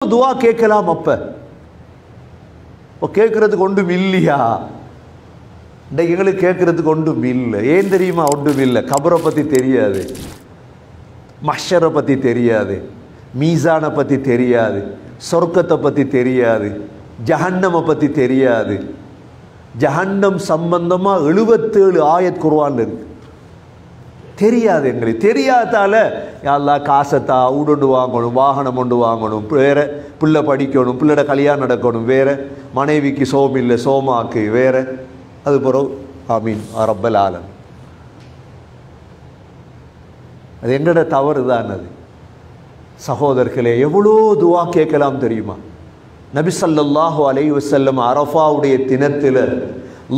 துவா கேட்கலாம். அப்ப கேட்கறதுக்கு ஒன்றும் இல்லையா? எங்களுக்கு கேட்கறதுக்கு ஒன்றும் இல்லை. ஏன் தெரியுமா? ஒன்றும் இல்லை. கபரை பற்றி தெரியாது, மஹ்ஷரை பற்றி தெரியாது, மீசானை பற்றி தெரியாது, சொர்க்கத்தை பற்றி தெரியாது, ஜஹன்னமை பற்றி தெரியாது. ஜஹன்னம் சம்பந்தமாக 77 ஆயத் குர்ஆன்ல இருக்கு. தெரியாது. எங்களுக்கு தெரியாதால யாரெல்லாம் காசத்தா ஊடொண்டு வாங்கணும், வாகனம் கொண்டு வாங்கணும், வேற பிள்ளை படிக்கணும், பிள்ளைட கல்யாணம் நடக்கணும், வேற மனைவிக்கு சோம் இல்லை சோமாக்கு வேற, அது பிறகு ஆமீன் ரப்பல் ஆலமீன். அது எங்களோட தவறு தான். அது சகோதரர்களே, எவ்வளோ துவா கேட்கலாம் தெரியுமா? நபி ஸல்லல்லாஹு அலைஹி வஸல்லம் அரஃபாவுடைய தினத்தில்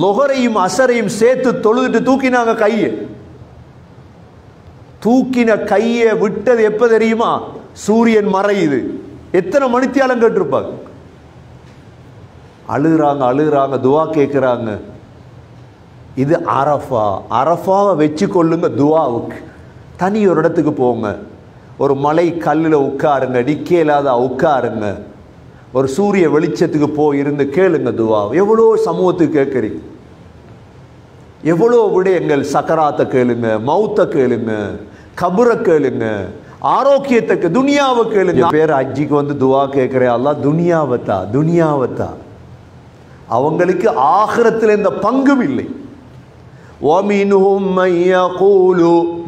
லொஹரையும் அசரையும் சேர்த்து தொழுதுட்டு தூக்கினாங்க கையை. தூக்கின கையை விட்டது எப்ப தெரியுமா? சூரியன் மறையுது. எத்தனை மணித்தியாலம் கேட்டிருப்பாங்க. அழுகிறாங்க அழுகிறாங்க, துவா கேட்குறாங்க. இது அரஃபா. அரஃபாவை வச்சு கொள்ளுங்க துவாவுக்கு. தனி ஒரு இடத்துக்கு போங்க, ஒரு மலை கல்லில் உட்காருங்க, நிற்கலாத உட்காருங்க, ஒரு சூரிய வெளிச்சத்துக்கு இருந்து கேளுங்க துவா. எவ்வளோ சமூகத்துக்கு கேட்குறீங்க, எவ்வளோ விடயங்கள். சக்கராத்தை கேளுங்க, மௌத்தை கேளுங்க, கபரை கேளுங்க, ஆரோக்கியத்துக்கு, துனியாவை கேளுங்க. பேர் அஜிக்கு வந்து துவா கேட்கிறேன், அல்லாஹ் துனியாவத்தா துனியாவத்தா. அவங்களுக்கு ஆகிரத்தில் இந்த பங்கும் இல்லை.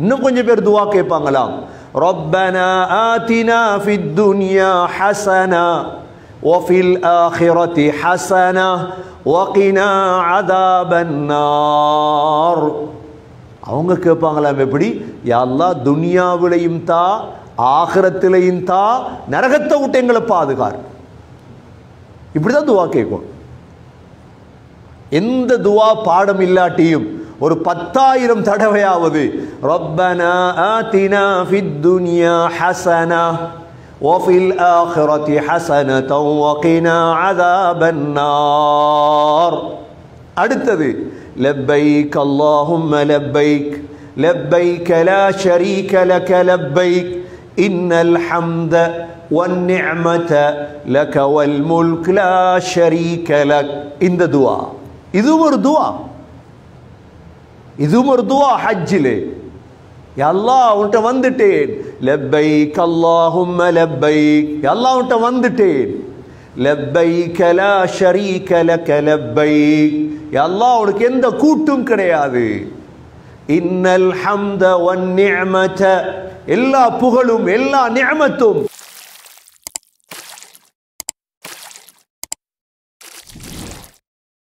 இன்னும் கொஞ்சம் பேர் துவா கேட்பாங்களாம். ரப்பனா ஆதினா ஃபித் துன்யா ஹஸனா வஃபில் ஆகிரதி ஹஸனா வகினா அஸாபன் நார். அவங்க கேட்பாங்களாம் எப்படி? யா அல்லாஹ் துனியாவிலையும் தா, ஆகிரத்திலையும் தா, நரகத்தை விட்டு எங்களை பாதுகார். இப்படிதான் துவா கேட்கும். எந்த துவா பாடம் இல்லாட்டியும் ஒரு 10,000 தடவையாவது ரப்பனா ஆதினா ஃபித் துன்யா ஹஸனா வஃபில் ஆகிரதி ஹஸனதன் வகினா அஸாபன் நார். அடுத்தது லப்பைக் அல்லாஹும்ம லப்பைக் லப்பைக் லா ஷரீக லக லப்பைக் இன்னல் ஹம்த வன் நிஅமத லக வல் முல்க் லா ஷரீக லக். இந்த துவா இதுவும் ஒரு துவா, இதுவும் ஒரு துவா. ஹஜ்ஜிலே யா அல்லாஹ் உன்கிட்ட வந்துட்டேன், லப்பைக் அல்லாஹும்ம லப்பைக், யா அல்லாஹ் உன்கிட்ட வந்துட்டேன், லப்பைக் லா ஷரீக லக லப்பைக், யா அல்லாஹ் உனக்கு எந்த கூட்டும் கிடையாது, இன்னல் ஹம்த வன் நிஅமத, எல்லா புகழும் எல்லா நிஅமத்தும்